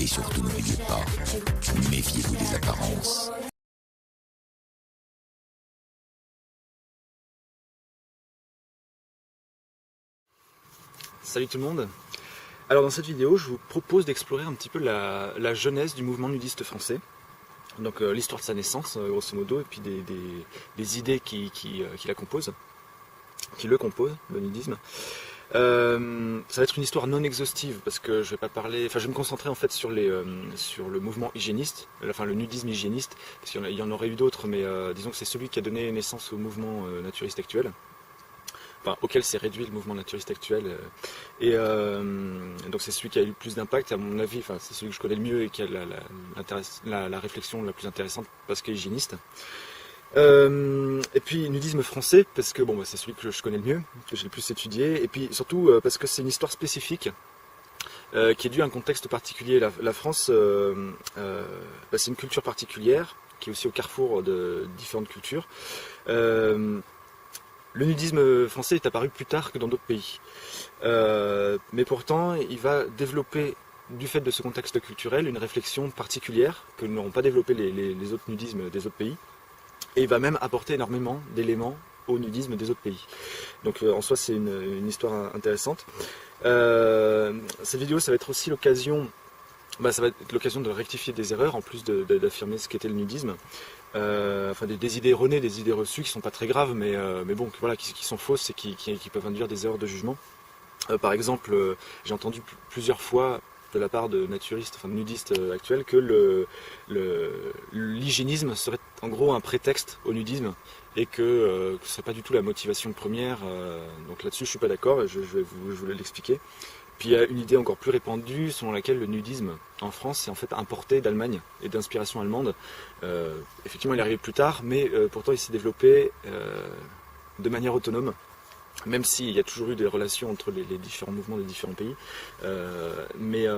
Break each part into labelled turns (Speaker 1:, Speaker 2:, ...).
Speaker 1: Et surtout n'oubliez pas, méfiez-vous des apparences.
Speaker 2: Salut tout le monde. Alors dans cette vidéo, je vous propose d'explorer un petit peu la genèse du mouvement nudiste français. Donc l'histoire de sa naissance, grosso modo, et puis des idées qui la composent, qui le composent, le nudisme. Ça va être une histoire non exhaustive parce que je vais pas parler, je vais me concentrer en fait sur le mouvement hygiéniste, enfin le nudisme hygiéniste, parce qu'il y en aurait eu d'autres, mais disons que c'est celui qui a donné naissance au mouvement naturiste actuel. Enfin, auquel s'est réduit le mouvement naturiste actuel. Donc c'est celui qui a eu le plus d'impact, à mon avis, c'est celui que je connais le mieux et qui a la réflexion la plus intéressante parce qu'il est hygiéniste. Et puis nudisme français, parce que c'est celui que je connais le mieux, que j'ai le plus étudié, et puis surtout parce que c'est une histoire spécifique qui est due à un contexte particulier. La France, c'est une culture particulière, qui est aussi au carrefour de différentes cultures. Le nudisme français est apparu plus tard que dans d'autres pays. Mais pourtant, il va développer, du fait de ce contexte culturel, une réflexion particulière que n'auront pas développé les autres nudismes des autres pays. Et il va même apporter énormément d'éléments au nudisme des autres pays. Donc en soi, c'est une histoire intéressante. Cette vidéo, ça va être aussi l'occasion... ça va être l'occasion de rectifier des erreurs, en plus d'affirmer ce qu'était le nudisme. Des idées erronées, des idées reçues qui sont pas très graves, mais qui sont fausses et qui peuvent induire des erreurs de jugement. Par exemple, j'ai entendu plusieurs fois de la part de naturistes, de nudistes actuels, que l'hygiénisme serait en gros un prétexte au nudisme et que ce serait pas du tout la motivation première. Donc là-dessus, je suis pas d'accord et je vais vous l'expliquer. Puis il y a une idée encore plus répandue selon laquelle le nudisme en France est en fait importé d'Allemagne et d'inspiration allemande. Effectivement, il est arrivé plus tard, mais pourtant il s'est développé de manière autonome, même s'il y a toujours eu des relations entre les différents mouvements des différents pays. Mais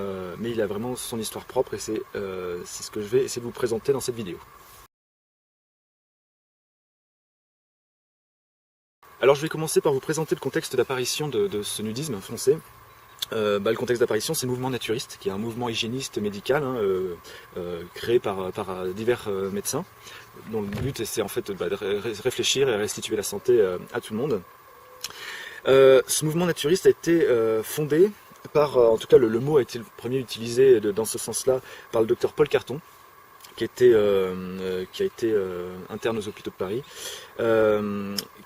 Speaker 2: il a vraiment son histoire propre et c'est ce que je vais essayer de vous présenter dans cette vidéo. Alors je vais commencer par vous présenter le contexte d'apparition de ce nudisme français. Le contexte d'apparition, c'est le mouvement naturiste, qui est un mouvement hygiéniste médical créé par divers médecins, dont le but c'est en fait de réfléchir et restituer la santé à tout le monde. Ce mouvement naturiste a été fondé par, en tout cas le mot a été le premier utilisé dans ce sens-là par le docteur Paul Carton, qui a été interne aux hôpitaux de Paris,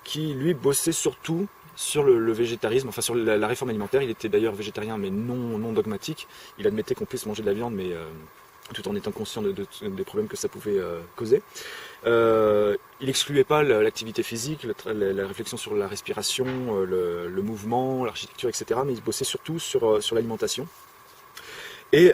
Speaker 2: qui lui bossait surtout sur le végétarisme, sur la réforme alimentaire. Il était d'ailleurs végétarien mais non dogmatique. Il admettait qu'on puisse manger de la viande mais tout en étant conscient des problèmes que ça pouvait causer. Il excluait pas l'activité physique, la réflexion sur la respiration, le mouvement, l'architecture, etc. Mais il bossait surtout sur l'alimentation. Et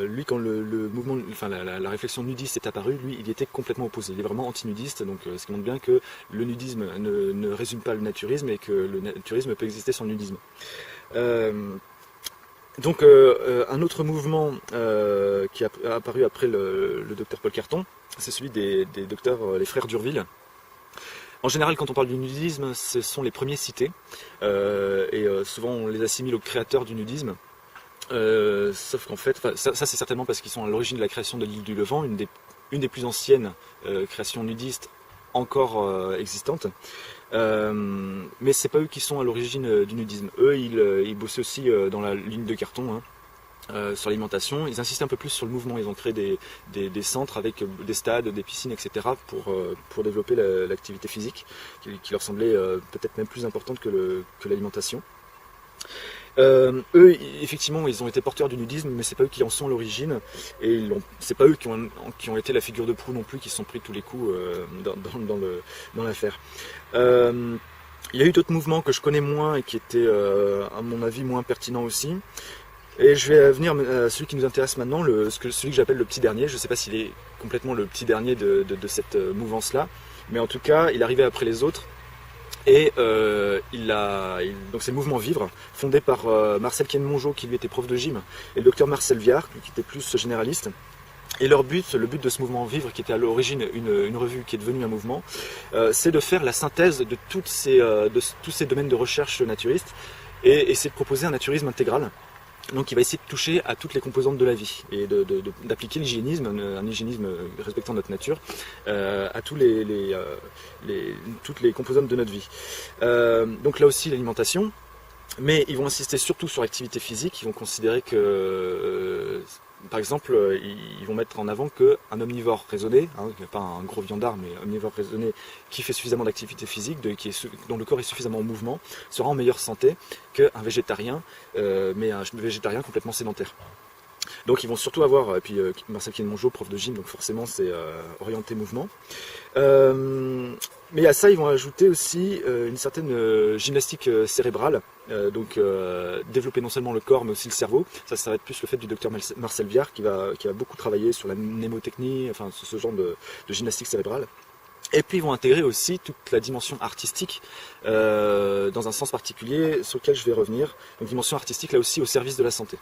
Speaker 2: lui, quand le mouvement, la réflexion nudiste est apparue, lui, il était complètement opposé. Il est vraiment anti-nudiste, donc ce qui montre bien que le nudisme ne résume pas le naturisme et que le naturisme peut exister sans le nudisme. Un autre mouvement qui a apparu après le docteur Paul Carton, c'est celui des docteurs, les frères d'Urville. En général, quand on parle du nudisme, ce sont les premiers cités, et souvent on les assimile aux créateurs du nudisme. Sauf qu'en fait, ça c'est certainement parce qu'ils sont à l'origine de la création de l'île du Levant, une des plus anciennes créations nudistes encore existantes. Mais c'est pas eux qui sont à l'origine du nudisme. Eux, ils bossaient aussi dans la ligne de Carton, sur l'alimentation. Ils insistaient un peu plus sur le mouvement. Ils ont créé des centres avec des stades, des piscines, etc. pour développer l'activité physique, qui leur semblait peut-être même plus importante que l'alimentation. Eux, effectivement, ils ont été porteurs du nudisme, mais c'est pas eux qui en sont à l'origine, et c'est pas eux qui ont été la figure de proue non plus, qui se sont pris tous les coups dans l'affaire. Il y a eu d'autres mouvements que je connais moins et qui étaient, à mon avis, moins pertinents aussi. Et je vais venir à celui qui nous intéresse maintenant, celui que j'appelle le petit dernier. Je ne sais pas s'il est complètement le petit dernier de cette mouvance-là, mais en tout cas, il arrivait après les autres. Et donc c'est le mouvement Vivre, fondé par Marcel Ken-Mongeau, qui lui était prof de gym, et le docteur Marcel Viard, qui était plus généraliste. Et le but de ce mouvement Vivre, qui était à l'origine une revue qui est devenue un mouvement, c'est de faire la synthèse de tous ces domaines de recherche naturiste, et c'est de proposer un naturisme intégral, Donc il va essayer de toucher à toutes les composantes de la vie et d'appliquer l'hygiénisme, un hygiénisme respectant notre nature, à toutes les composantes de notre vie. Donc là aussi l'alimentation, mais ils vont insister surtout sur l'activité physique. Ils vont considérer que, par exemple, ils vont mettre en avant qu'un omnivore raisonné, pas un gros viandard, mais un omnivore raisonné qui fait suffisamment d'activité physique, dont le corps est suffisamment en mouvement, sera en meilleure santé qu'un végétarien, mais un végétarien complètement sédentaire. Donc ils vont surtout avoir, et puis Marcel Kienmongeau, prof de gym, donc forcément c'est orienté mouvement. Mais à ça ils vont ajouter aussi une certaine gymnastique cérébrale, donc développer non seulement le corps mais aussi le cerveau. Ça va être plus le fait du docteur Marcel Viard qui va beaucoup travailler sur la mnémotechnie, enfin ce genre de gymnastique cérébrale. Et puis ils vont intégrer aussi toute la dimension artistique dans un sens particulier sur lequel je vais revenir. Donc dimension artistique là aussi au service de la santé.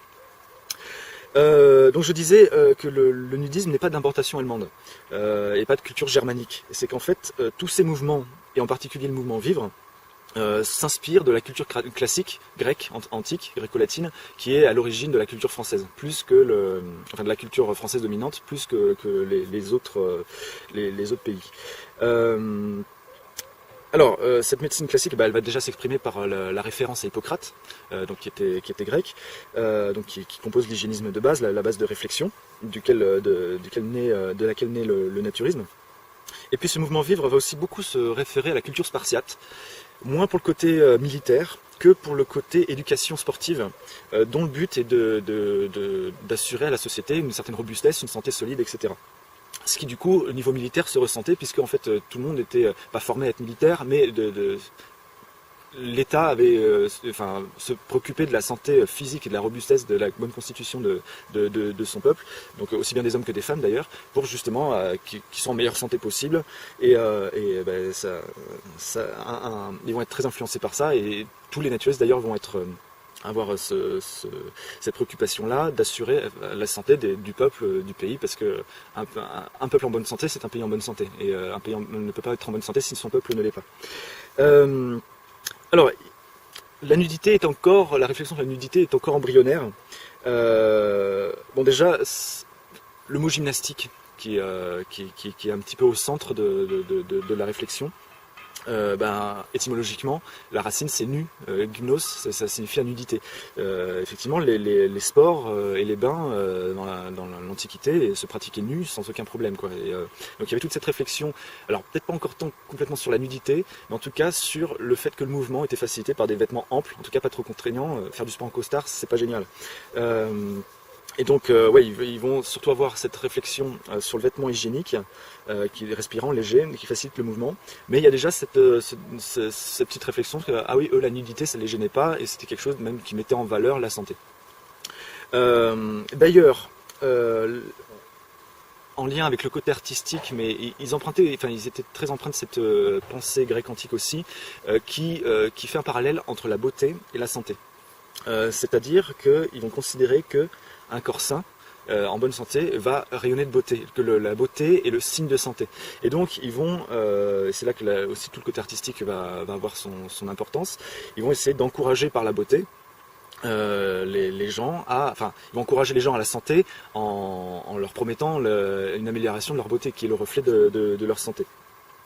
Speaker 2: Donc je disais que le nudisme n'est pas d'importation allemande et pas de culture germanique. C'est qu'en fait tous ces mouvements, et en particulier le mouvement vivre, s'inspirent de la culture classique grecque, antique, gréco-latine, qui est à l'origine de la culture française, plus que de la culture française dominante, plus que les autres pays. Alors, cette médecine classique, elle va déjà s'exprimer par la référence à Hippocrate, donc qui était grec, donc qui compose l'hygiénisme de base, la base de réflexion, de laquelle naît le naturisme. Et puis ce mouvement vivre va aussi beaucoup se référer à la culture spartiate, moins pour le côté militaire que pour le côté éducation sportive, dont le but est d'assurer à la société une certaine robustesse, une santé solide, etc. Ce qui du coup au niveau militaire se ressentait, puisque en fait tout le monde n'était pas formé à être militaire, mais l'État avait se préoccupait de la santé physique et de la robustesse, de la bonne constitution de son peuple, donc aussi bien des hommes que des femmes d'ailleurs, pour justement qu'ils soient en meilleure santé possible, et ils vont être très influencés par ça, et tous les naturistes d'ailleurs vont avoir cette préoccupation-là d'assurer la santé du peuple du pays, parce que un peuple en bonne santé, c'est un pays en bonne santé, et un pays ne peut pas être en bonne santé si son peuple ne l'est pas. Alors, la réflexion sur la nudité est encore embryonnaire. Bon déjà, le mot gymnastique qui est un petit peu au centre de la réflexion. Étymologiquement, la racine c'est nu, gymnos, ça signifie la nudité. Effectivement, les sports et les bains dans l'Antiquité se pratiquaient nus sans aucun problème, quoi. Donc il y avait toute cette réflexion, alors peut-être pas encore complètement sur la nudité, mais en tout cas sur le fait que le mouvement était facilité par des vêtements amples, en tout cas pas trop contraignants. Faire du sport en costard, c'est pas génial. Et donc, ils vont surtout avoir cette réflexion sur le vêtement hygiénique, qui est respirant, léger, qui facilite le mouvement. Mais il y a déjà cette petite réflexion que, la nudité, ça ne les gênait pas, et c'était quelque chose même qui mettait en valeur la santé. D'ailleurs, en lien avec le côté artistique, mais ils étaient très empreints de cette pensée grecque antique aussi, qui fait un parallèle entre la beauté et la santé. C'est-à-dire qu'ils vont considérer que un corps sain, en bonne santé, va rayonner de beauté, que la beauté est le signe de santé. Et donc ils vont, c'est là que aussi tout le côté artistique va avoir son importance, ils vont essayer d'encourager par la beauté les gens ils vont encourager les gens à la santé en leur promettant une amélioration de leur beauté, qui est le reflet de leur santé.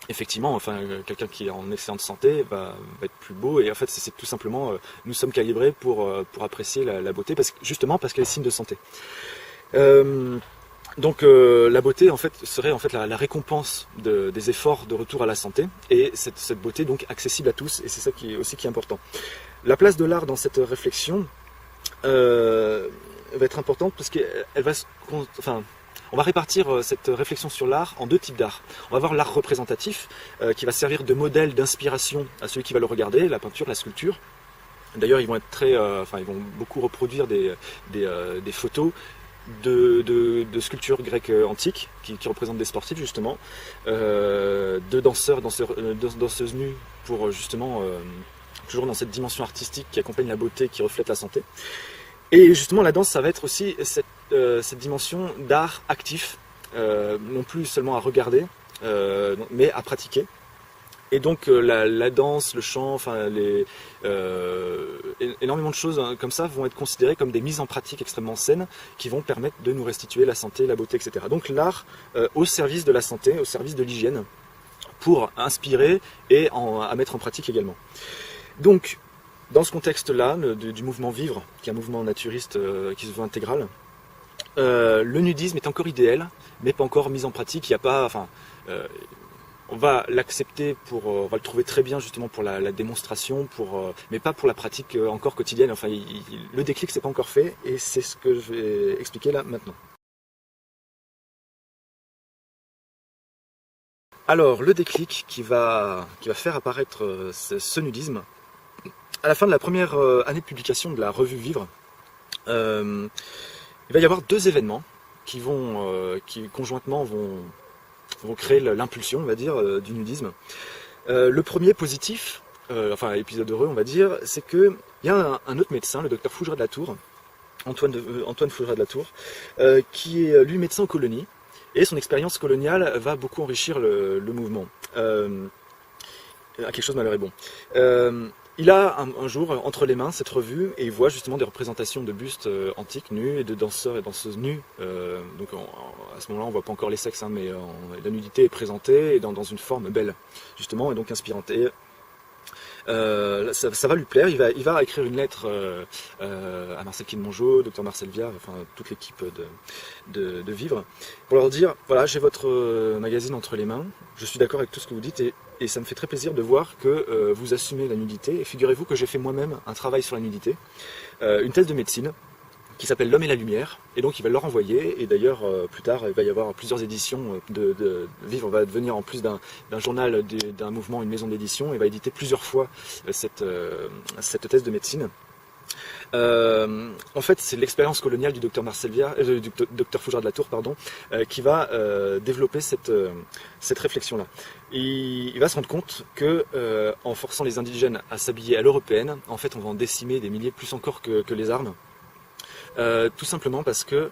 Speaker 2: Effectivement, quelqu'un qui est en excellente santé va être plus beau, et en fait c'est tout simplement nous sommes calibrés pour apprécier la beauté, parce qu'elle est signe de santé. Donc la beauté en fait serait la récompense des efforts de retour à la santé, et cette beauté donc accessible à tous, et c'est ça qui est important. La place de l'art dans cette réflexion va être importante, parce qu'elle va on va répartir cette réflexion sur l'art en deux types d'art. On va avoir l'art représentatif, qui va servir de modèle, d'inspiration à celui qui va le regarder, la peinture, la sculpture. D'ailleurs, ils vont être ils vont beaucoup reproduire des photos de sculptures grecques antiques qui représentent des sportifs, justement, de danseuses nues, pour justement toujours dans cette dimension artistique qui accompagne la beauté, qui reflète la santé. Et justement, la danse, ça va être aussi cette dimension d'art actif, non plus seulement à regarder, mais à pratiquer. Et donc la danse, le chant, enfin énormément de choses comme ça vont être considérées comme des mises en pratique extrêmement saines qui vont permettre de nous restituer la santé, la beauté, etc. Donc l'art au service de la santé, au service de l'hygiène, pour inspirer et à mettre en pratique également. Donc dans ce contexte-là du mouvement Vivre, qui est un mouvement naturiste qui se veut intégral, le nudisme est encore idéal, mais pas encore mis en pratique. Il n'y a pas, enfin, on va l'accepter on va le trouver très bien justement pour la démonstration, mais pas pour la pratique encore quotidienne. Enfin, le déclic c'est pas encore fait, et c'est ce que je vais expliquer là maintenant. Alors, le déclic qui va faire apparaître ce nudisme, à la fin de la première année de publication de la revue Vivre, il va y avoir 2 événements qui conjointement vont créer l'impulsion, on va dire, du nudisme. Le premier positif, enfin épisode heureux, on va dire, c'est qu'il y a un autre médecin, le docteur Fougerat de la Tour, Antoine Fougerat de la Tour, qui est lui médecin aux colonies, et son expérience coloniale va beaucoup enrichir le mouvement. Quelque chose malheur est bon. Il a un jour entre les mains cette revue et il voit justement des représentations de bustes antiques nus et de danseurs et danseuses nus. Donc à ce moment-là, on voit pas encore les sexes, hein, mais la nudité est présentée et dans une forme belle, justement, et donc inspirante. Et ça va lui plaire. Il va écrire une lettre à Marcel Quine-Mongeau, Dr Marcel Viard, enfin toute l'équipe de Vivre, pour leur dire voilà, j'ai votre magazine entre les mains, je suis d'accord avec tout ce que vous dites et ça me fait très plaisir de voir que vous assumez la nudité. Et figurez-vous que j'ai fait moi-même un travail sur la nudité, une thèse de médecine qui s'appelle L'Homme et la Lumière, et donc il va leur envoyer, et d'ailleurs plus tard il va y avoir plusieurs éditions de Vivre, va devenir en plus d'un journal, d'un mouvement, une maison d'édition, et va éditer plusieurs fois cette thèse de médecine. En fait, c'est l'expérience coloniale du docteur Marcel Viard, du docteur Fougerat de la Tour, pardon, qui va développer cette réflexion-là. Il va se rendre compte que, en forçant les indigènes à s'habiller à l'européenne, en fait, on va en décimer des milliers, plus encore que les armes. Tout simplement parce que,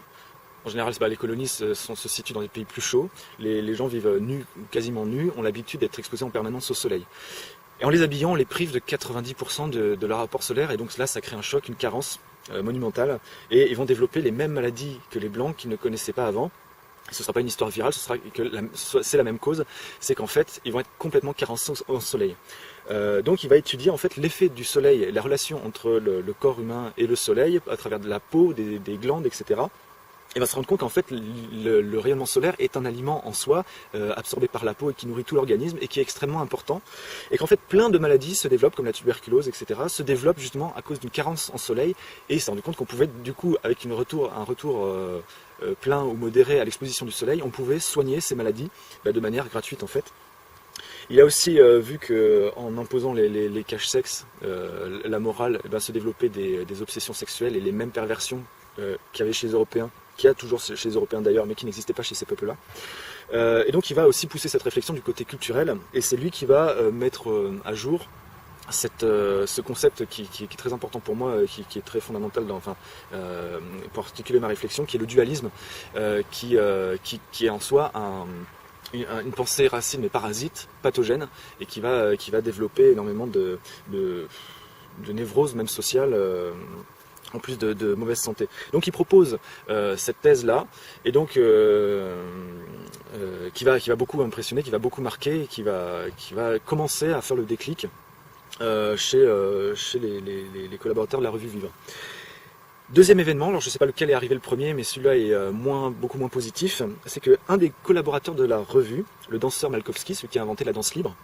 Speaker 2: en général, les colonies se situent dans des pays plus chauds, les gens vivent nus, quasiment nus, ont l'habitude d'être exposés en permanence au soleil. Et en les habillant, on les prive de 90% de leur apport solaire, et donc là, ça crée un choc, une carence monumentale, et ils vont développer les mêmes maladies que les Blancs qu'ils ne connaissaient pas avant. Ce ne sera pas une histoire virale, c'est la même cause, c'est qu'en fait, ils vont être complètement carencés au soleil. Donc il va étudier en fait l'effet du soleil, la relation entre le corps humain et le soleil, à travers de la peau, des glandes, etc. Et va se rendre compte qu'en fait le rayonnement solaire est un aliment en soi, absorbé par la peau et qui nourrit tout l'organisme et qui est extrêmement important. Et qu'en fait plein de maladies se développent, comme la tuberculose, etc., se développent justement à cause d'une carence en soleil. Et il s'est rendu compte qu'on pouvait du coup, avec un retour plein ou modéré à l'exposition du soleil, on pouvait soigner ces maladies de manière gratuite en fait. Il a aussi vu qu'en imposant les caches sexes, la morale va se développer des obsessions sexuelles et les mêmes perversions qu'il y avait chez les Européens, qu'il y a toujours chez les Européens d'ailleurs, mais qui n'existaient pas chez ces peuples-là. Et donc il va aussi pousser cette réflexion du côté culturel, et c'est lui qui va mettre à jour ce concept qui est très important pour moi, qui est très fondamental pour articuler ma réflexion, qui est le dualisme, qui est en soi une pensée racine mais parasite, pathogène, et qui va développer énormément de névroses, même sociales, en plus de mauvaise santé. Donc il propose cette thèse-là, et donc qui va beaucoup impressionner, qui va beaucoup marquer, et qui va commencer à faire le déclic chez les collaborateurs de la revue Vivre. Deuxième événement, alors je ne sais pas lequel est arrivé le premier, mais celui-là est beaucoup moins positif, c'est qu'un des collaborateurs de la revue, le danseur Malkowski, celui qui a inventé la danse libre,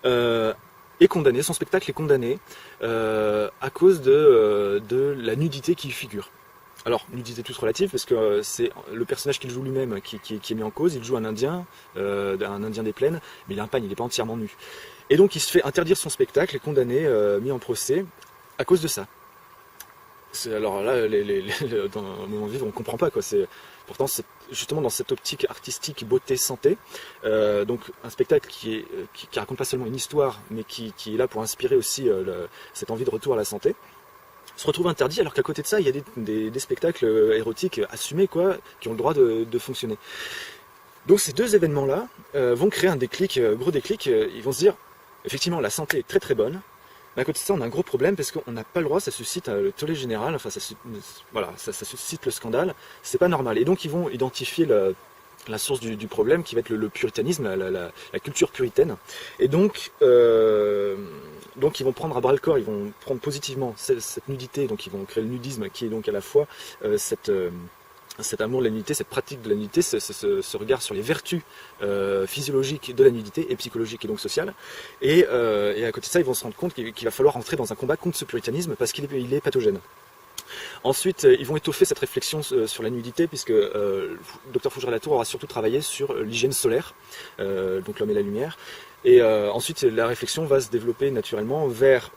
Speaker 2: est condamné, son spectacle est condamné à cause de la nudité qui y figure. Alors, nudité toute relative, parce que c'est le personnage qu'il joue lui-même qui est mis en cause. Il joue un Indien des plaines, mais il a un pagne, il n'est pas entièrement nu. Et donc il se fait interdire son spectacle, est condamné, mis en procès, à cause de ça. Alors là, dans le moment vivre, on ne comprend pas, quoi. Pourtant, c'est justement dans cette optique artistique, beauté, santé, donc un spectacle qui raconte pas seulement une histoire, mais qui est là pour inspirer aussi cette envie de retour à la santé, se retrouve interdit, alors qu'à côté de ça, il y a des spectacles érotiques assumés, quoi, qui ont le droit de fonctionner. Donc ces deux événements-là vont créer un déclic, gros déclic. Ils vont se dire, effectivement, la santé est très très bonne, mais à côté de ça, on a un gros problème parce qu'on n'a pas le droit, ça suscite le tollé général, enfin voilà, ça suscite le scandale, c'est pas normal. Et donc ils vont identifier la source du problème qui va être le puritanisme, la culture puritaine. Et donc ils vont prendre à bras le corps, ils vont prendre positivement cette nudité, donc ils vont créer le nudisme qui est donc à la fois cet amour de la nudité, cette pratique de la nudité, ce regard sur les vertus physiologiques de la nudité et psychologiques et donc sociales. Et à côté de ça, ils vont se rendre compte qu'il va falloir entrer dans un combat contre ce puritanisme parce qu'il est pathogène. Ensuite, ils vont étoffer cette réflexion sur la nudité, puisque Dr Fougeray-Latour aura surtout travaillé sur l'hygiène solaire, donc l'homme et la lumière. Et ensuite, la réflexion va se développer naturellement vers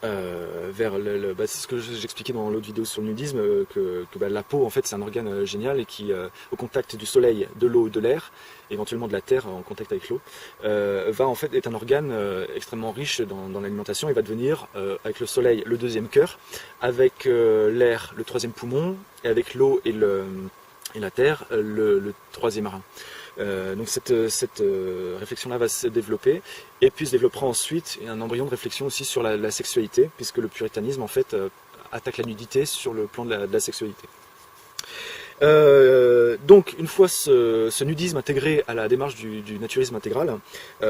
Speaker 2: c'est ce que j'expliquais dans l'autre vidéo sur le nudisme, que la peau en fait c'est un organe génial et qui au contact du soleil, de l'eau, de l'air, éventuellement de la terre en contact avec l'eau, va en fait être un organe extrêmement riche dans l'alimentation et va devenir avec le soleil le deuxième cœur, avec l'air le troisième poumon et avec l'eau et la terre le troisième rein. Donc cette réflexion-là va se développer, et puis se développera ensuite un embryon de réflexion aussi sur la sexualité, puisque le puritanisme en fait attaque la nudité sur le plan de la sexualité. Donc une fois ce nudisme intégré à la démarche du naturisme intégral, ça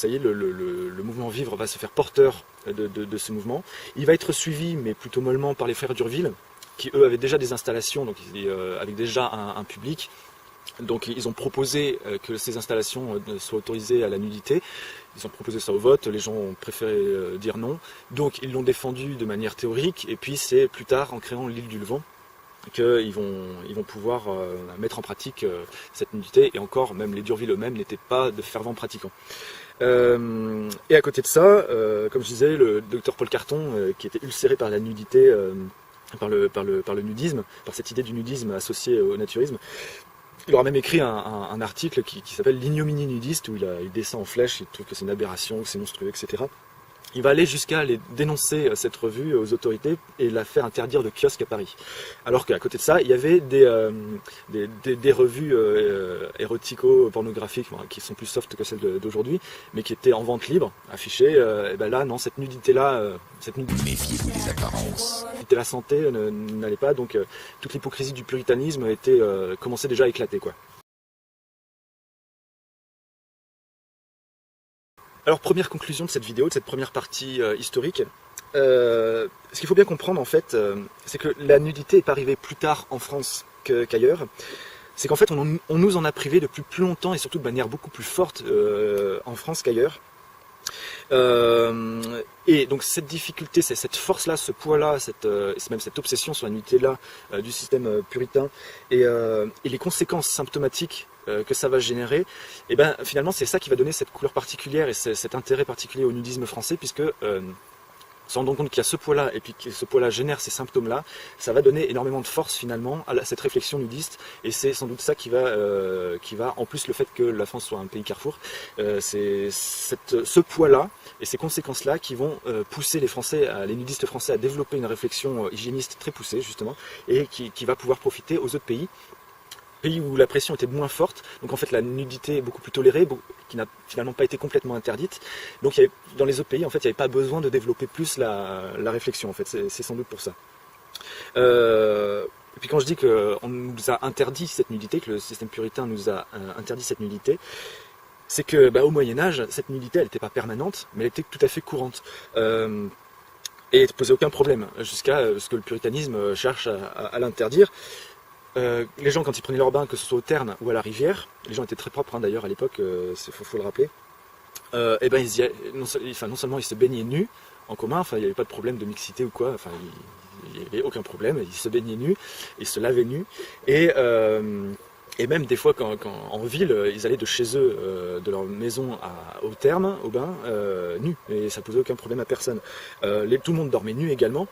Speaker 2: y est, le mouvement Vivre va se faire porteur de ce mouvement. Il va être suivi, mais plutôt mollement, par les frères d'Urville, qui eux avaient déjà des installations, donc avec déjà un public. Donc ils ont proposé que ces installations soient autorisées à la nudité. Ils ont proposé ça au vote, les gens ont préféré dire non. Donc ils l'ont défendu de manière théorique, et puis c'est plus tard, en créant l'île du Levant, qu'ils vont pouvoir mettre en pratique cette nudité. Et encore, même les d'Urville eux-mêmes n'étaient pas de fervents pratiquants. Et à côté de ça, comme je disais, le docteur Paul Carton, qui était ulcéré par la nudité, par le nudisme, par cette idée du nudisme associé au naturisme, il aura même écrit un article qui s'appelle l'ignominie nudiste, où il descend en flèche, il trouve que c'est une aberration, que c'est monstrueux, etc. Il va aller jusqu'à aller dénoncer cette revue aux autorités et la faire interdire de kiosque à Paris. Alors qu'à côté de ça, il y avait des revues érotico-pornographiques qui sont plus soft que celles d'aujourd'hui, mais qui étaient en vente libre, affichées. Et ben là, non, cette nudité-là,
Speaker 1: Méfiez-vous des apparences.
Speaker 2: la santé n'allait pas, donc toute l'hypocrisie du puritanisme commençait déjà à éclater, quoi. Alors, première conclusion de cette vidéo, de cette première partie historique, ce qu'il faut bien comprendre en fait, c'est que la nudité n'est pas arrivée plus tard en France qu'ailleurs. C'est qu'en fait on nous en a privé depuis plus longtemps, et surtout de manière beaucoup plus forte en France qu'ailleurs. Et donc cette difficulté, cette force-là, ce poids-là, même cette obsession sur la nudité-là du système puritain, et les conséquences symptomatiques que ça va générer, et ben finalement c'est ça qui va donner cette couleur particulière et cet intérêt particulier au nudisme français, puisque se rendant compte qu'il y a ce poids-là, et puis que ce poids-là génère ces symptômes-là, ça va donner énormément de force finalement à cette réflexion nudiste, et c'est sans doute ça qui va, en plus le fait que la France soit un pays carrefour, c'est ce poids-là et ces conséquences-là qui vont pousser les nudistes français à développer une réflexion hygiéniste très poussée justement, et qui va pouvoir profiter aux autres pays où la pression était moins forte, donc en fait la nudité est beaucoup plus tolérée, qui n'a finalement pas été complètement interdite. Donc dans les autres pays, en fait, il n'y avait pas besoin de développer plus la réflexion, en fait, c'est sans doute pour ça. Et puis quand je dis qu'on nous a interdit cette nudité, que le système puritain nous a interdit cette nudité, c'est que au Moyen-Âge, cette nudité, elle n'était pas permanente, mais elle était tout à fait courante. Et ne posait aucun problème, jusqu'à ce que le puritanisme cherche à l'interdire. Les gens, quand ils prenaient leur bain, que ce soit au Terne ou à la rivière, les gens étaient très propres d'ailleurs à l'époque, faut le rappeler, et ben non seulement ils se baignaient nus en commun, enfin il n'y avait pas de problème de mixité ou quoi, enfin il n'y avait aucun problème, ils se baignaient nus, ils se lavaient nus, et même des fois quand en ville, ils allaient de chez eux, de leur maison au Therme, au bain, nus, et ça posait aucun problème à personne. Tout le monde dormait nu également.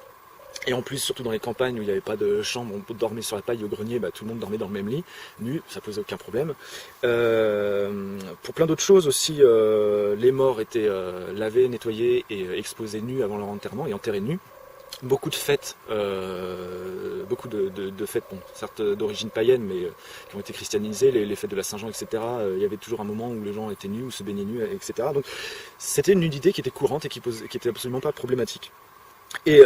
Speaker 2: Et en plus, surtout dans les campagnes où il n'y avait pas de chambre, on dormait sur la paille au grenier, tout le monde dormait dans le même lit, nu, ça posait aucun problème. Pour plein d'autres choses aussi, les morts étaient lavés, nettoyés et exposés nus avant leur enterrement et enterrés nus. beaucoup de fêtes, beaucoup de fêtes, bon, certes d'origine païenne, mais qui ont été christianisées, les fêtes de la Saint-Jean, etc. Il y avait toujours un moment où les gens étaient nus ou se baignaient nus, etc. Donc c'était une nudité qui était courante et qui était absolument pas problématique. Et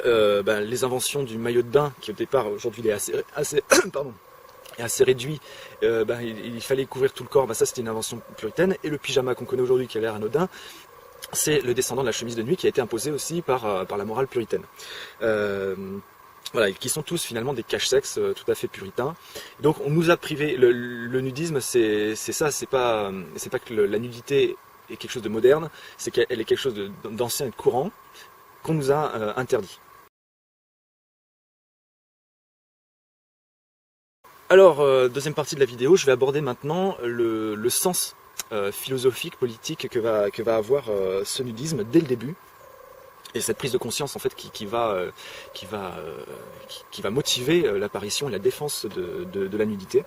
Speaker 2: les inventions du maillot de bain, qui au départ aujourd'hui il est assez pardon, est assez réduit, il fallait couvrir tout le corps, ça c'était une invention puritaine. Et le pyjama qu'on connaît aujourd'hui qui a l'air anodin, c'est le descendant de la chemise de nuit qui a été imposé aussi par la morale puritaine. Voilà, qui sont tous finalement des cache-sexes tout à fait puritains. Donc on nous a privé, le nudisme c'est ça, c'est pas que la nudité est quelque chose de moderne, c'est qu'elle est quelque chose d'ancien et de courant qu'on nous a interdit. Alors, deuxième partie de la vidéo, je vais aborder maintenant le sens philosophique, politique que va avoir ce nudisme dès le début, et cette prise de conscience en fait qui va motiver l'apparition et la défense de la nudité.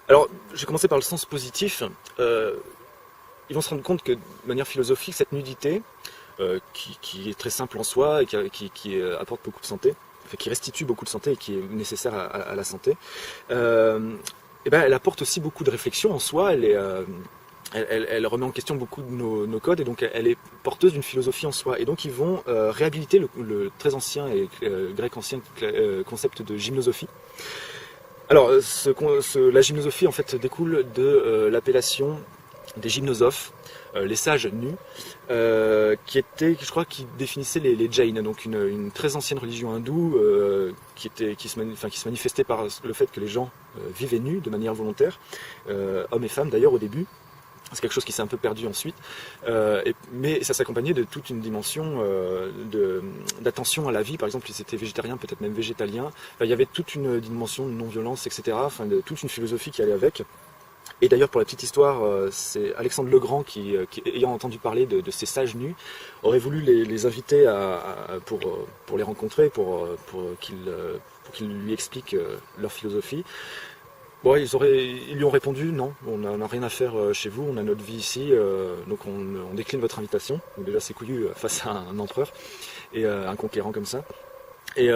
Speaker 2: Alors, je vais commencer par le sens positif. Ils vont se rendre compte que de manière philosophique, cette nudité, qui est très simple en soi et qui apporte beaucoup de santé, qui restitue beaucoup de santé et qui est nécessaire à la santé, elle apporte aussi beaucoup de réflexion en soi. Elle remet en question beaucoup de nos codes, et donc elle est porteuse d'une philosophie en soi. Et donc ils vont réhabiliter le très ancien et grec ancien concept de gymnosophie. Alors la gymnosophie en fait découle de l'appellation des gymnosophes, les sages nus, qui définissait les Jains, donc une très ancienne religion hindoue qui se manifestait par le fait que les gens vivaient nus de manière volontaire, hommes et femmes d'ailleurs au début. C'est quelque chose qui s'est un peu perdu ensuite, mais ça s'accompagnait de toute une dimension d'attention à la vie. Par exemple, ils étaient végétariens, peut-être même végétaliens. Il y avait toute une dimension de non-violence, etc. Toute une philosophie qui allait avec. Et d'ailleurs, pour la petite histoire, c'est Alexandre le Grand qui, ayant entendu parler de ces sages nus, aurait voulu les inviter pour les rencontrer, pour qu'ils lui expliquent leur philosophie. Bon, ils lui ont répondu non, on n'a rien à faire chez vous, on a notre vie ici, donc on décline votre invitation. Donc déjà c'est couillu face à un empereur et un conquérant comme ça. Mais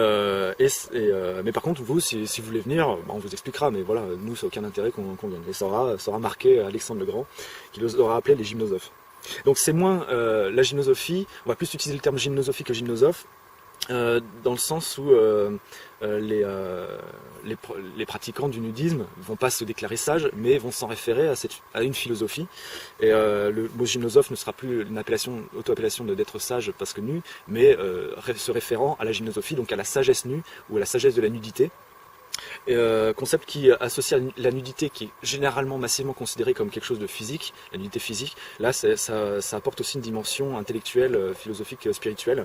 Speaker 2: par contre vous, si vous voulez venir, on vous expliquera, mais voilà, nous c'est aucun intérêt qu'on vienne. Et ça aura marqué Alexandre le Grand, qui les aura appelés les gymnosophes. Donc c'est moins la gymnosophie, on va plus utiliser le terme gymnosophie que gymnosophe, dans le sens où les pratiquants du nudisme vont pas se déclarer sages, mais vont s'en référer à une philosophie. Et le mot gymnosophe ne sera plus une auto-appellation d'être sage parce que nu, mais se référant à la gymnosophie, donc à la sagesse nue ou à la sagesse de la nudité. Concept qui associe la nudité, qui est généralement massivement considérée comme quelque chose de physique, la nudité physique. Là ça apporte aussi une dimension intellectuelle, philosophique, spirituelle,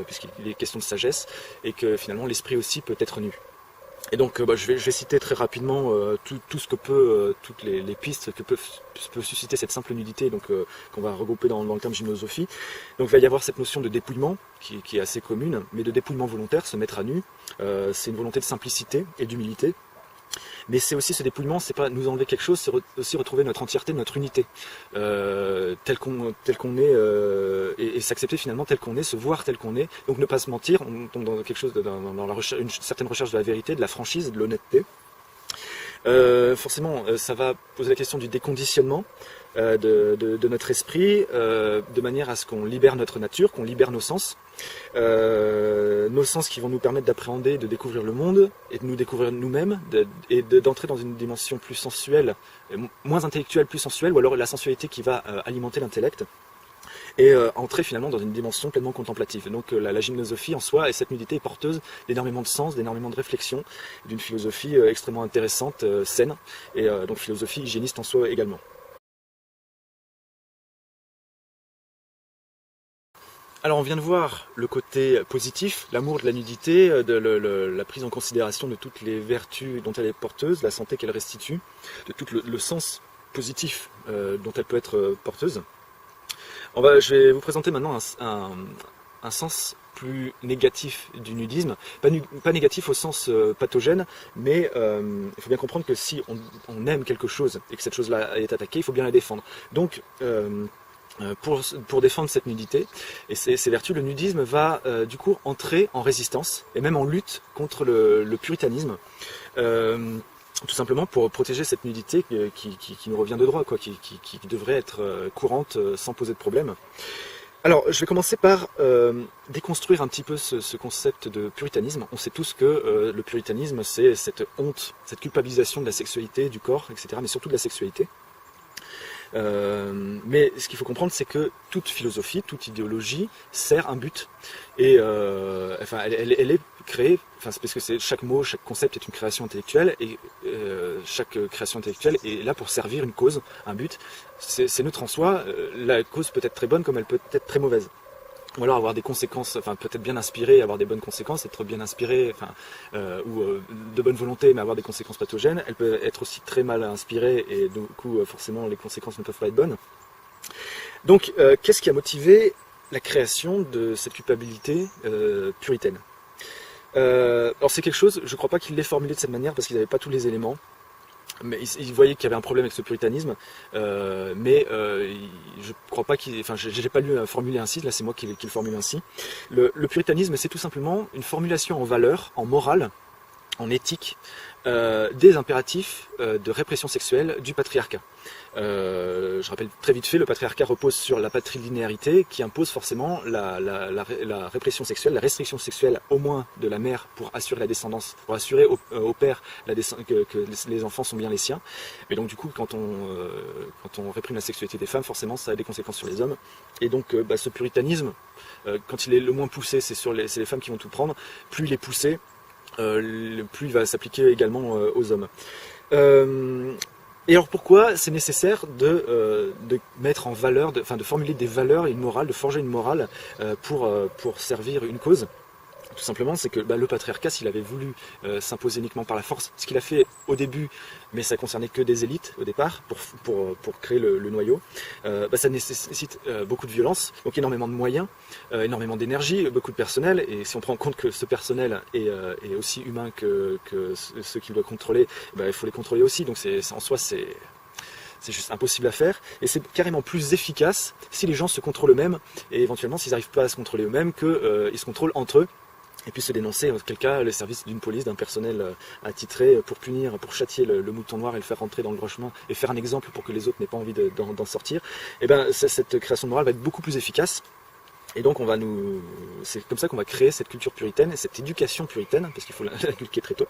Speaker 2: puisqu'il est question de sagesse, et que finalement l'esprit aussi peut être nu. Et donc je vais citer très rapidement tout ce que toutes les pistes que peut susciter cette simple nudité, donc qu'on va regrouper dans le terme gymnosophie. Donc il va y avoir cette notion de dépouillement qui est assez commune, mais de dépouillement volontaire, se mettre à nu. C'est une volonté de simplicité et d'humilité. Mais c'est aussi ce dépouillement, c'est pas nous enlever quelque chose, c'est aussi retrouver notre entièreté, notre unité, tel qu'on est, et s'accepter finalement tel qu'on est, se voir tel qu'on est. Donc ne pas se mentir, on tombe dans quelque chose dans la recherche, une certaine recherche de la vérité, de la franchise, de l'honnêteté. Forcément, ça va poser la question du déconditionnement de notre esprit, de manière à ce qu'on libère notre nature, qu'on libère nos sens qui vont nous permettre d'appréhender, de découvrir le monde et de nous découvrir nous-mêmes, et d'entrer dans une dimension plus sensuelle, moins intellectuelle, plus sensuelle, ou alors la sensualité qui va alimenter l'intellect, et entrer finalement dans une dimension pleinement contemplative. Donc la gymnosophie en soi et cette nudité est porteuse d'énormément de sens, d'énormément de réflexion, d'une philosophie extrêmement intéressante, saine, et donc philosophie hygiéniste en soi également. Alors on vient de voir le côté positif, l'amour de la nudité, la prise en considération de toutes les vertus dont elle est porteuse, la santé qu'elle restitue, de tout le sens positif dont elle peut être porteuse. Je vais vous présenter maintenant un sens plus négatif du nudisme, pas négatif au sens pathogène, mais il faut bien comprendre que si on aime quelque chose et que cette chose-là est attaquée, il faut bien la défendre. Donc pour défendre cette nudité et ces vertus, le nudisme va du coup entrer en résistance et même en lutte contre le puritanisme, tout simplement pour protéger cette nudité qui nous revient de droit, quoi, qui devrait être courante sans poser de problème. Alors, je vais commencer par déconstruire un petit peu ce concept de puritanisme. On sait tous que le puritanisme, c'est cette honte, cette culpabilisation de la sexualité, du corps, etc., mais surtout de la sexualité. Mais ce qu'il faut comprendre, c'est que toute philosophie, toute idéologie sert un but. Et enfin, elle est créée, enfin, c'est parce que chaque mot, chaque concept est une création intellectuelle, et chaque création intellectuelle est là pour servir une cause, un but. C'est neutre en soi, la cause peut être très bonne comme elle peut être très mauvaise. Ou alors avoir des conséquences, enfin peut-être bien inspiré, avoir des bonnes conséquences, être bien inspiré, enfin, ou de bonne volonté, mais avoir des conséquences pathogènes. Elle peut être aussi très mal inspirée, et du coup forcément les conséquences ne peuvent pas être bonnes. Donc qu'est-ce qui a motivé la création de cette culpabilité puritaine? Alors c'est quelque chose, je ne crois pas qu'il l'ait formulé de cette manière parce qu'il n'avait pas tous les éléments. Mais il voyait qu'il y avait un problème avec ce puritanisme, mais je crois pas qu'il... Enfin, j'ai pas lu formuler ainsi, là c'est moi qui le formule ainsi. Le puritanisme, c'est tout simplement une formulation en valeurs, en morale, en éthique, des impératifs de répression sexuelle du patriarcat. Je rappelle très vite fait, le patriarcat repose sur la patrilinéarité qui impose forcément la répression sexuelle, la restriction sexuelle au moins de la mère pour assurer la descendance, pour assurer au père que les enfants sont bien les siens. Mais donc du coup, quand on réprime la sexualité des femmes, forcément ça a des conséquences sur les hommes. Et donc ce puritanisme, quand il est le moins poussé, c'est les femmes qui vont tout prendre. Plus il est poussé, plus il va s'appliquer également aux hommes. Et alors pourquoi c'est nécessaire de mettre en valeur, de formuler des valeurs et une morale, de forger une morale pour servir une cause? Tout simplement, c'est que le patriarcat, s'il avait voulu s'imposer uniquement par la force, ce qu'il a fait au début, mais ça concernait que des élites au départ, pour créer le noyau, ça nécessite beaucoup de violence, donc énormément de moyens, énormément d'énergie, beaucoup de personnel, et si on prend en compte que ce personnel est aussi humain que ceux qu'il doit contrôler, il faut les contrôler aussi, donc en soi c'est juste impossible à faire, et c'est carrément plus efficace si les gens se contrôlent eux-mêmes, et éventuellement s'ils n'arrivent pas à se contrôler eux-mêmes, qu'ils se contrôlent entre eux, et puis se dénoncer, en quel cas, les services d'une police, d'un personnel attitré pour punir, pour châtier le mouton noir et le faire rentrer dans le droit chemin, et faire un exemple pour que les autres n'aient pas envie d'en sortir, et cette création de morale va être beaucoup plus efficace. Et donc c'est comme ça qu'on va créer cette culture puritaine, et cette éducation puritaine, parce qu'il faut l'inculquer très tôt.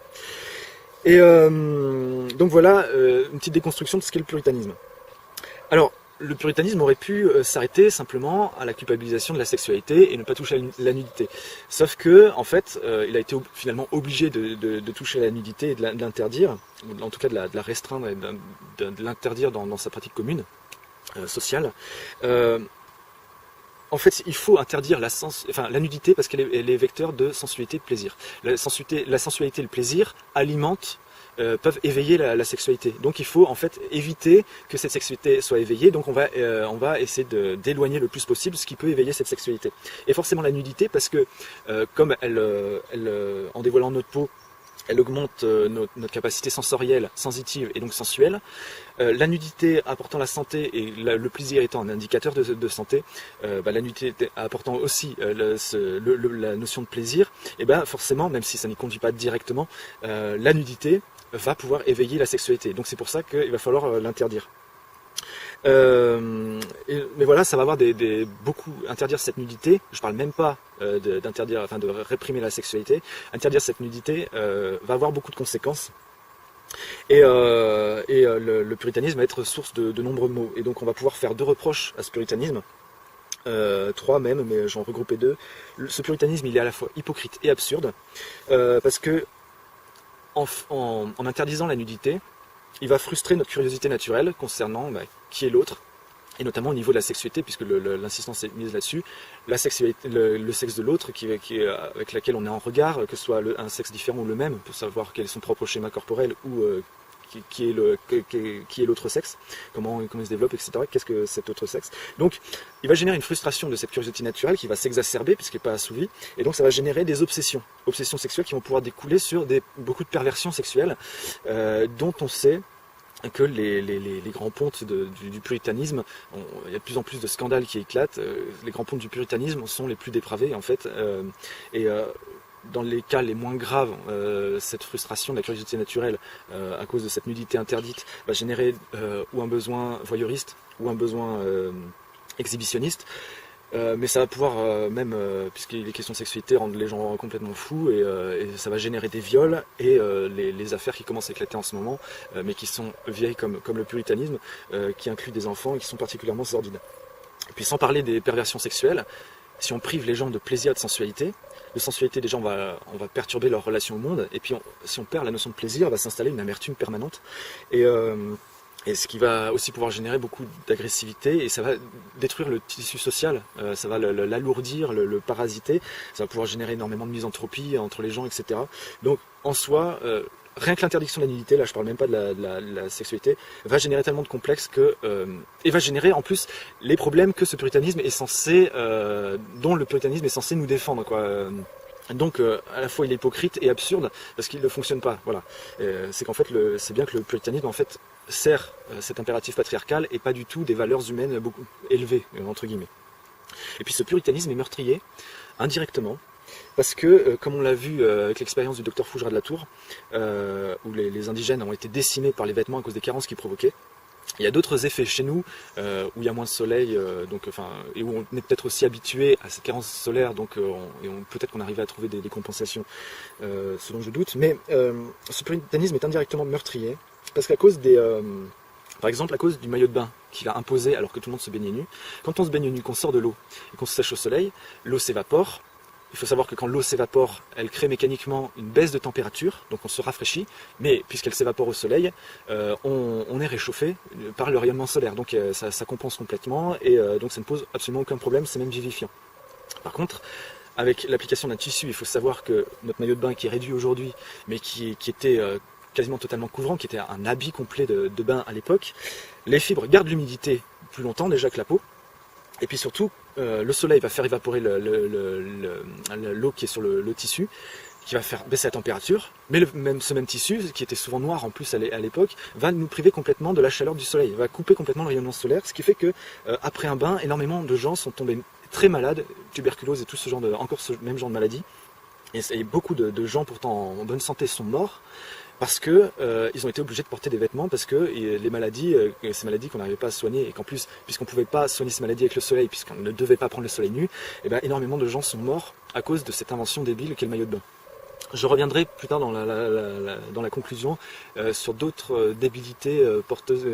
Speaker 2: Et donc voilà, une petite déconstruction de ce qu'est le puritanisme. Alors, le puritanisme aurait pu s'arrêter simplement à la culpabilisation de la sexualité et ne pas toucher à la nudité. Sauf que, en fait, il a été finalement obligé de toucher à la nudité et de l'interdire, ou en tout cas de la restreindre et de l'interdire dans sa pratique commune, sociale. En fait, il faut interdire la nudité parce qu'elle est vecteur de sensualité et de plaisir. La sensualité et le plaisir alimentent peuvent éveiller la sexualité. Donc il faut en fait éviter que cette sexualité soit éveillée, donc on va essayer d'éloigner le plus possible ce qui peut éveiller cette sexualité. Et forcément la nudité, parce que comme en dévoilant notre peau, elle augmente notre capacité sensorielle, sensitive et donc sensuelle. La nudité apportant la santé et le plaisir étant un indicateur de santé, la nudité apportant aussi la notion de plaisir, et forcément, même si ça n'y conduit pas directement, la nudité va pouvoir éveiller la sexualité. Donc c'est pour ça qu'il va falloir l'interdire. Mais voilà, ça va avoir beaucoup interdire cette nudité. Je parle même pas d'interdire, enfin de réprimer la sexualité. Interdire cette nudité va avoir beaucoup de conséquences. Et le puritanisme va être source de nombreux maux. Et donc on va pouvoir faire deux reproches à ce puritanisme. 3 même, mais j'en regroupais 2. Ce puritanisme, il est à la fois hypocrite et absurde, parce que en interdisant la nudité, il va frustrer notre curiosité naturelle concernant qui est l'autre, et notamment au niveau de la sexualité, puisque l'insistance est mise là-dessus, la sexualité, le sexe de l'autre avec laquelle on est en regard, que ce soit un sexe différent ou le même, pour savoir quel est son propre schéma corporel ou qui est l'autre sexe, comment il se développe, etc. Qu'est-ce que cet autre sexe? Donc, il va générer une frustration de cette curiosité naturelle qui va s'exacerber puisqu'elle n'est pas assouvie, et donc ça va générer des obsessions sexuelles qui vont pouvoir découler sur beaucoup de perversions sexuelles dont on sait que les grands pontes du puritanisme, il y a de plus en plus de scandales qui éclatent, les grands pontes du puritanisme sont les plus dépravés en fait, dans les cas les moins graves, cette frustration de la curiosité naturelle à cause de cette nudité interdite va générer ou un besoin voyeuriste ou un besoin exhibitionniste. Mais ça va pouvoir puisqu'il est question de sexualité, rendre les gens complètement fous et ça va générer des viols et les affaires qui commencent à éclater en ce moment, mais qui sont vieilles comme le puritanisme, qui incluent des enfants et qui sont particulièrement sordides. Et puis sans parler des perversions sexuelles, si on prive les gens de plaisir et de sensualité des gens, on va perturber leur relation au monde, et puis si on perd la notion de plaisir, va s'installer une amertume permanente. Et ce qui va aussi pouvoir générer beaucoup d'agressivité, et ça va détruire le tissu social, ça va l'alourdir, le parasiter, ça va pouvoir générer énormément de misanthropie entre les gens, etc. Donc en soi, rien que l'interdiction de la nudité, là je parle même pas de la sexualité, va générer tellement de complexes et va générer en plus les problèmes que ce puritanisme est censé, dont le puritanisme est censé nous défendre, quoi. Donc à la fois il est hypocrite et absurde parce qu'il ne fonctionne pas. Voilà. C'est qu'en fait c'est bien que le puritanisme en fait sert cet impératif patriarcal et pas du tout des valeurs humaines beaucoup élevées entre guillemets. Et puis ce puritanisme est meurtrier indirectement parce que comme on l'a vu avec l'expérience du docteur Fougerat de la Tour, où les indigènes ont été décimés par les vêtements à cause des carences qu'ils provoquaient. Il y a d'autres effets chez nous, où il y a moins de soleil, et où on est peut-être aussi habitué à cette carence solaire, donc peut-être qu'on arrive à trouver des compensations, ce dont je doute. Mais ce puritanisme est indirectement meurtrier, parce qu'à cause par exemple à cause du maillot de bain qu'il a imposé alors que tout le monde se baignait nu. Quand on se baigne nu, qu'on sort de l'eau et qu'on se sèche au soleil, l'eau s'évapore. Il faut savoir que quand l'eau s'évapore, elle crée mécaniquement une baisse de température, donc on se rafraîchit, mais puisqu'elle s'évapore au soleil, on est réchauffé par le rayonnement solaire, donc ça compense complètement, et donc ça ne pose absolument aucun problème, c'est même vivifiant. Par contre, avec l'application d'un tissu, il faut savoir que notre maillot de bain qui est réduit aujourd'hui, mais qui était quasiment totalement couvrant, qui était un habit complet de bain à l'époque, les fibres gardent l'humidité plus longtemps déjà que la peau, et puis surtout, le soleil va faire évaporer l'eau qui est sur le tissu, qui va faire baisser la température, mais ce même tissu, qui était souvent noir en plus à l'époque, va nous priver complètement de la chaleur du soleil, va couper complètement le rayonnement solaire, ce qui fait que après un bain, énormément de gens sont tombés très malades, tuberculose et tout ce même genre de maladie, et beaucoup de gens pourtant en bonne santé sont morts, parce que ils ont été obligés de porter des vêtements parce que ces maladies qu'on n'arrivait pas à soigner, et qu'en plus, puisqu'on ne pouvait pas soigner ces maladies avec le soleil, puisqu'on ne devait pas prendre le soleil nu, énormément de gens sont morts à cause de cette invention débile qu'est le maillot de bain. Je reviendrai plus tard dans la conclusion sur d'autres débilités porteuses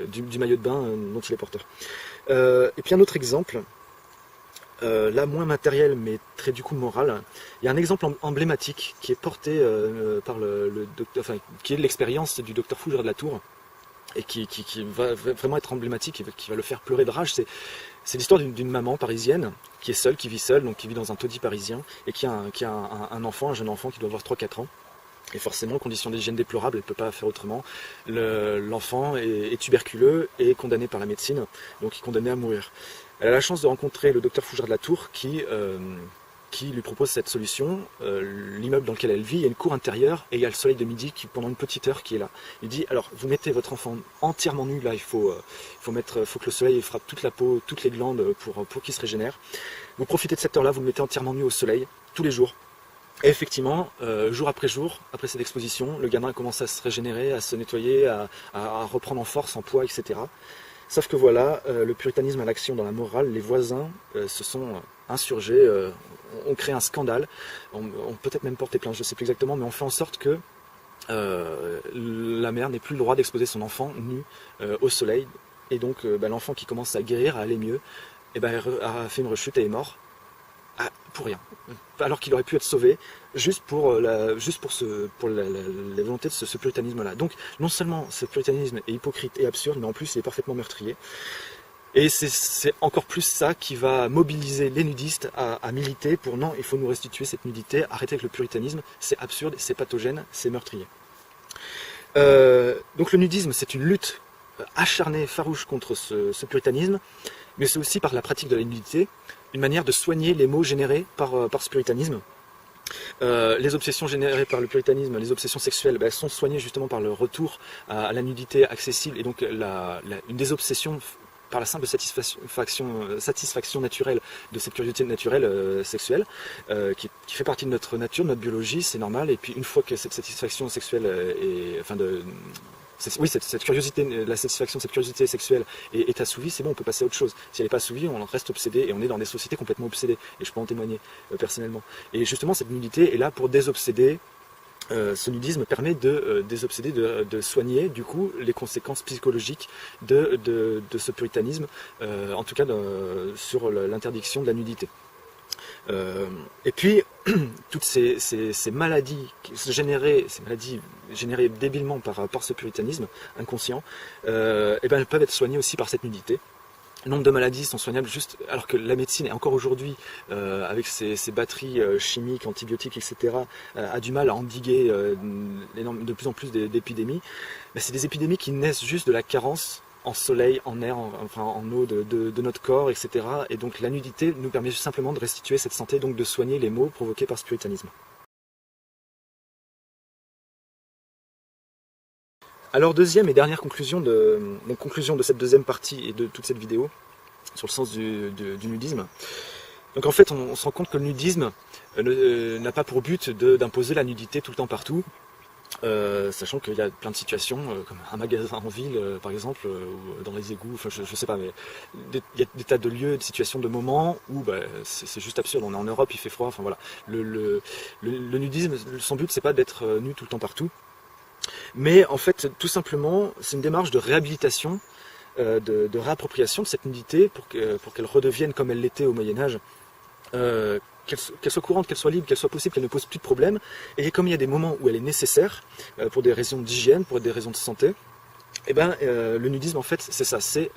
Speaker 2: du maillot de bain dont il est porteur. Et puis un autre exemple, là moins matériel mais très du coup moral. Il y a un exemple emblématique qui est porté par le docteur, qui est l'expérience du docteur Fougerat de la Tour et qui va vraiment être emblématique et qui va le faire pleurer de rage. C'est l'histoire d'une maman parisienne qui est seule, qui vit seule, donc qui vit dans un taudis parisien et qui a un enfant, un jeune enfant qui doit avoir 3-4 ans. Et forcément, condition d'hygiène déplorable, elle ne peut pas faire autrement. L'enfant est tuberculeux et condamné par la médecine, donc il est condamné à mourir. Elle a la chance de rencontrer le docteur Fougerat de la Tour qui lui propose cette solution. L'immeuble dans lequel elle vit, il y a une cour intérieure et il y a le soleil de midi pendant une petite heure qui est là. Il dit, alors vous mettez votre enfant entièrement nu, là il faut que le soleil frappe toute la peau, toutes les glandes pour qu'il se régénère. Vous profitez de cette heure-là, vous le mettez entièrement nu au soleil, tous les jours. Et effectivement, jour, après cette exposition, le gamin commence à se régénérer, à se nettoyer, à reprendre en force, en poids, etc. Sauf que voilà, le puritanisme à l'action dans la morale, les voisins se sont insurgés, ont créé un scandale, ont peut-être même porté plainte, je ne sais plus exactement, mais on fait en sorte que la mère n'ait plus le droit d'exposer son enfant nu au soleil, et donc l'enfant qui commence à guérir, à aller mieux, a fait une rechute et est mort. Pour rien, alors qu'il aurait pu être sauvé juste pour la volonté de ce puritanisme-là. Donc non seulement ce puritanisme est hypocrite et absurde, mais en plus il est parfaitement meurtrier. Et c'est encore plus ça qui va mobiliser les nudistes à militer pour non, il faut nous restituer cette nudité, arrêter avec le puritanisme, c'est absurde, c'est pathogène, c'est meurtrier. Donc le nudisme, c'est une lutte acharnée, farouche contre ce puritanisme, mais c'est aussi par la pratique de la nudité une manière de soigner les maux générés par ce puritanisme. Les obsessions générées par le puritanisme, les obsessions sexuelles, elles sont soignées justement par le retour à la nudité accessible, et donc une des obsessions par la simple satisfaction naturelle de cette curiosité naturelle sexuelle, qui fait partie de notre nature, de notre biologie, c'est normal. Et puis une fois que cette satisfaction sexuelle cette curiosité, la satisfaction de cette curiosité sexuelle est assouvie, c'est bon, on peut passer à autre chose. Si elle n'est pas assouvie, on en reste obsédé, et on est dans des sociétés complètement obsédées, et je peux en témoigner personnellement. Et justement, cette nudité est là pour désobséder. Ce nudisme permet de désobséder, de soigner du coup les conséquences psychologiques de ce puritanisme, en tout cas sur l'interdiction de la nudité. Et puis, toutes ces maladies générées débilement par ce puritanisme inconscient, elles peuvent être soignées aussi par cette nudité. Le nombre de maladies sont soignables juste, alors que la médecine, est encore aujourd'hui, avec ses batteries chimiques, antibiotiques, etc., a du mal à endiguer de plus en plus d'épidémies. C'est des épidémies qui naissent juste de la carence en soleil, en air, en eau de notre corps, etc. Et donc la nudité nous permet simplement de restituer cette santé, donc de soigner les maux provoqués par ce puritanisme. Alors deuxième et dernière conclusion de cette deuxième partie et de toute cette vidéo sur le sens du nudisme. Donc en fait on se rend compte que le nudisme n'a pas pour but d'imposer la nudité tout le temps partout, sachant qu'il y a plein de situations, comme un magasin en ville par exemple, ou dans les égouts, enfin je sais pas, mais il y a des tas de lieux, de situations, de moments où c'est juste absurde. On est en Europe, il fait froid, enfin voilà. Le nudisme, son but c'est pas d'être nu tout le temps partout, mais en fait tout simplement c'est une démarche de réhabilitation, de réappropriation de cette nudité pour qu'elle redevienne comme elle l'était au Moyen-Âge, qu'elle soit courante, qu'elle soit libre, qu'elle soit possible, qu'elle ne pose plus de problème. Et comme il y a des moments où elle est nécessaire, pour des raisons d'hygiène, pour des raisons de santé, le nudisme en fait c'est ça, c'est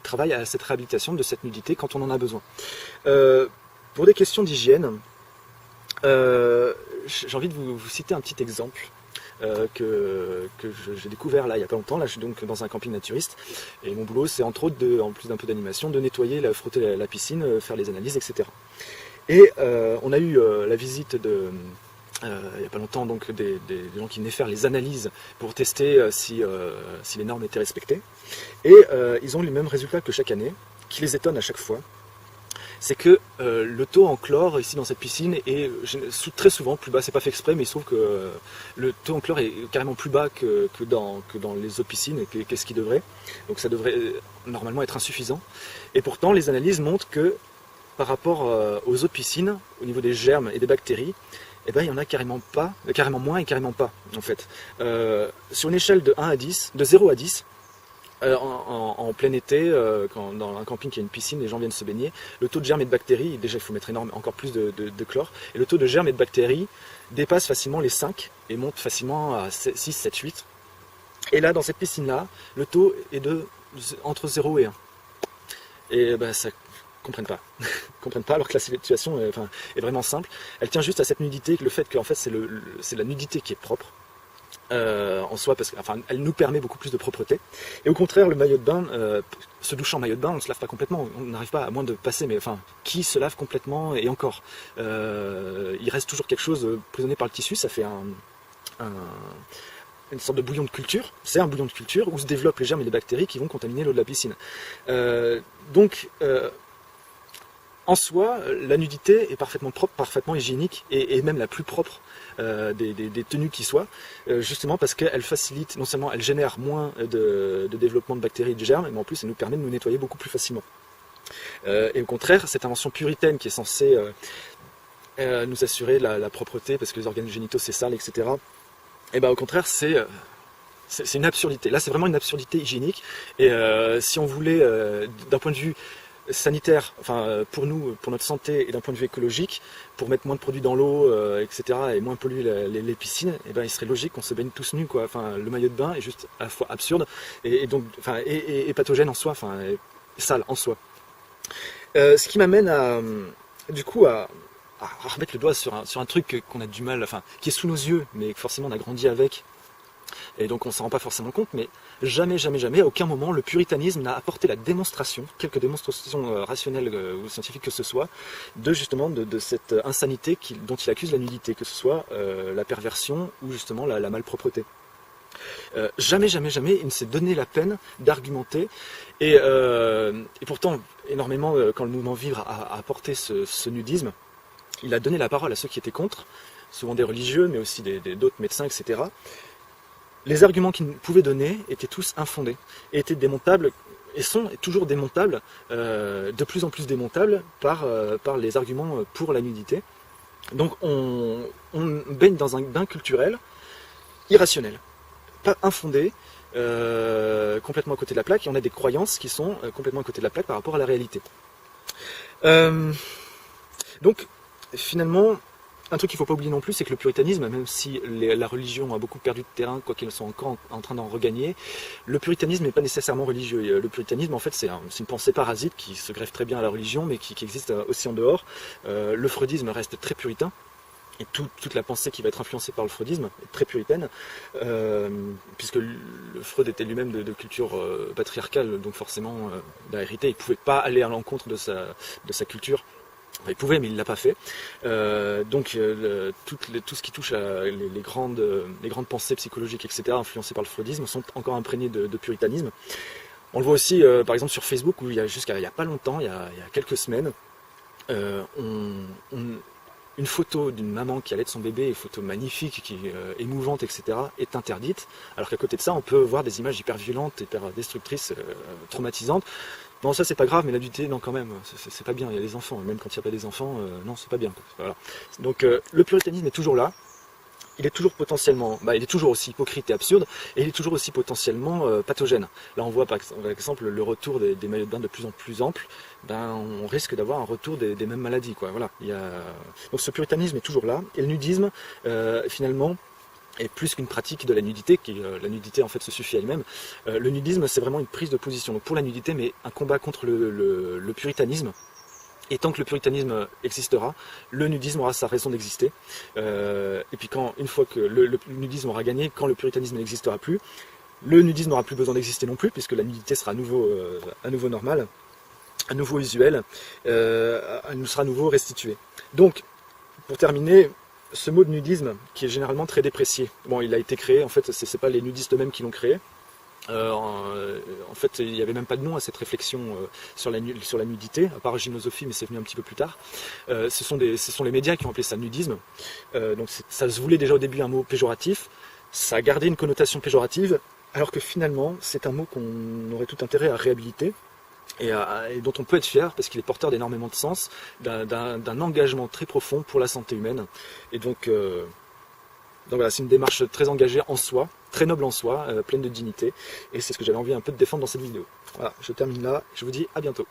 Speaker 2: travail à cette réhabilitation de cette nudité quand on en a besoin. Pour des questions d'hygiène, j'ai envie de vous citer un petit exemple. Que j'ai découvert là il n'y a pas longtemps. Là je suis donc dans un camping naturiste et mon boulot c'est entre autres, en plus d'un peu d'animation, de nettoyer, frotter la piscine, faire les analyses, etc. Et on a eu la visite il n'y a pas longtemps donc des gens qui venaient faire les analyses pour tester si les normes étaient respectées, et ils ont eu les mêmes résultats que chaque année, qui les étonnent à chaque fois. C'est que le taux en chlore ici dans cette piscine est très souvent plus bas. C'est pas fait exprès, mais il se trouve que le taux en chlore est carrément plus bas que dans les autres piscines, qu'est-ce qui devrait. Donc ça devrait normalement être insuffisant. Et pourtant, les analyses montrent que par rapport aux autres piscines, au niveau des germes et des bactéries, il y en a carrément moins et carrément pas en fait. Sur une échelle de 0 à 10, en plein été, dans un camping qui a une piscine, les gens viennent se baigner, le taux de germes et de bactéries, déjà il faut mettre encore plus de chlore, et le taux de germes et de bactéries dépasse facilement les 5 et monte facilement à 6, 7, 8. Et là, dans cette piscine-là, le taux est entre 0 et 1. Et ça comprennent pas. comprennent pas, alors que la situation est vraiment simple. Elle tient juste à cette nudité, le fait qu'en fait c'est la nudité qui est propre. En soi, parce qu'elle nous permet beaucoup plus de propreté. Et au contraire, le maillot de bain, se doucher en maillot de bain, on ne se lave pas complètement, on n'arrive pas, à moins de passer, mais qui se lave complètement, et encore, il reste toujours quelque chose prisonnier par le tissu, ça fait une sorte de bouillon de culture, c'est un bouillon de culture où se développent les germes et les bactéries qui vont contaminer l'eau de la piscine. En soi, la nudité est parfaitement propre, parfaitement hygiénique, et même la plus propre des tenues qui soient, justement parce qu'elle facilite, non seulement elle génère moins de développement de bactéries et de germes, mais en plus elle nous permet de nous nettoyer beaucoup plus facilement. Et au contraire, cette invention puritaine qui est censée nous assurer la propreté, parce que les organes génitaux c'est sale, etc., au contraire c'est une absurdité. Là c'est vraiment une absurdité hygiénique, et si on voulait, d'un point de vue sanitaire, pour nous, pour notre santé, et d'un point de vue écologique, pour mettre moins de produits dans l'eau, etc., et moins polluer les piscines, il serait logique qu'on se baigne tous nus, quoi. Le maillot de bain est juste à la fois absurde et pathogène en soi, et sale en soi. Ce qui m'amène à remettre le doigt sur un truc qu'on a du mal, qui est sous nos yeux, mais forcément on a grandi avec. et donc on s'en rend pas forcément compte, mais jamais, à aucun moment, le puritanisme n'a apporté la démonstration, quelque démonstration rationnelle ou scientifique que ce soit, justement de cette insanité dont il accuse la nudité, que ce soit la perversion ou justement la malpropreté. Jamais, il ne s'est donné la peine d'argumenter, et pourtant, énormément, quand le mouvement Vivre a apporté ce nudisme, il a donné la parole à ceux qui étaient contre, souvent des religieux, mais aussi d'autres médecins, etc. Les arguments qu'il pouvait donner étaient tous infondés, et étaient démontables, et sont toujours démontables, de plus en plus démontables par les arguments pour la nudité. Donc on baigne dans un bain culturel irrationnel, pas infondé, complètement à côté de la plaque, et on a des croyances qui sont complètement à côté de la plaque par rapport à la réalité. Donc finalement, un truc qu'il ne faut pas oublier non plus, c'est que le puritanisme, même si la religion a beaucoup perdu de terrain, quoi qu'ils sont encore en train d'en regagner, le puritanisme n'est pas nécessairement religieux. Le puritanisme, en fait, c'est une pensée parasite qui se greffe très bien à la religion, mais qui existe aussi en dehors. Le freudisme reste très puritain, et toute la pensée qui va être influencée par le freudisme est très puritaine, puisque le Freud était lui-même de culture patriarcale, donc forcément hérité, il ne pouvait pas aller à l'encontre de sa culture. Enfin, il pouvait, mais il ne l'a pas fait. Tout ce qui touche à les grandes pensées psychologiques, etc., influencées par le freudisme, sont encore imprégnées de puritanisme. On le voit aussi, par exemple, sur Facebook, où jusqu'à il n'y a pas longtemps, il y a quelques semaines, une photo d'une maman qui allait de son bébé, une photo magnifique, émouvante, etc., est interdite, alors qu'à côté de ça, on peut voir des images hyper violentes, hyper destructrices, traumatisantes. Non, ça c'est pas grave, mais la nudité, non, quand même, c'est pas bien, il y a des enfants, et même quand il n'y a pas des enfants, non, c'est pas bien. Voilà. Donc le puritanisme est toujours là, il est toujours potentiellement, il est toujours aussi hypocrite et absurde, et il est toujours aussi potentiellement pathogène. Là on voit par exemple le retour des maillots de bain de plus en plus amples, on risque d'avoir un retour des mêmes maladies, quoi. Voilà. Donc ce puritanisme est toujours là, et le nudisme, finalement, est plus qu'une pratique de la nudité, la nudité en fait se suffit à elle-même. Le nudisme, c'est vraiment une prise de position donc pour la nudité, mais un combat contre le puritanisme. Et tant que le puritanisme existera, le nudisme aura sa raison d'exister. Et puis une fois que le nudisme aura gagné, quand le puritanisme n'existera plus, le nudisme n'aura plus besoin d'exister non plus, puisque la nudité sera à nouveau normale, à nouveau usuelle, elle nous sera à nouveau restituée. Donc, pour terminer, ce mot de nudisme, qui est généralement très déprécié, bon, il a été créé, en fait, c'est pas les nudistes eux-mêmes qui l'ont créé. En fait, il n'y avait même pas de nom à cette réflexion sur la nudité, à part gymnosophie, mais c'est venu un petit peu plus tard. Ce sont les médias qui ont appelé ça nudisme. Donc ça se voulait déjà au début un mot péjoratif, ça a gardé une connotation péjorative, alors que finalement, c'est un mot qu'on aurait tout intérêt à réhabiliter. Et dont on peut être fier parce qu'il est porteur d'énormément de sens, d'un engagement très profond pour la santé humaine. Et donc voilà, c'est une démarche très engagée en soi, très noble en soi, pleine de dignité, et c'est ce que j'avais envie un peu de défendre dans cette vidéo. Voilà, je termine là, je vous dis à bientôt.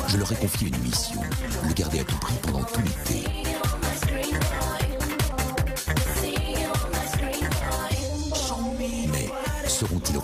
Speaker 1: Je leur ai confié une mission, le garder à tout prix pendant tout l'été. Mais seront-ils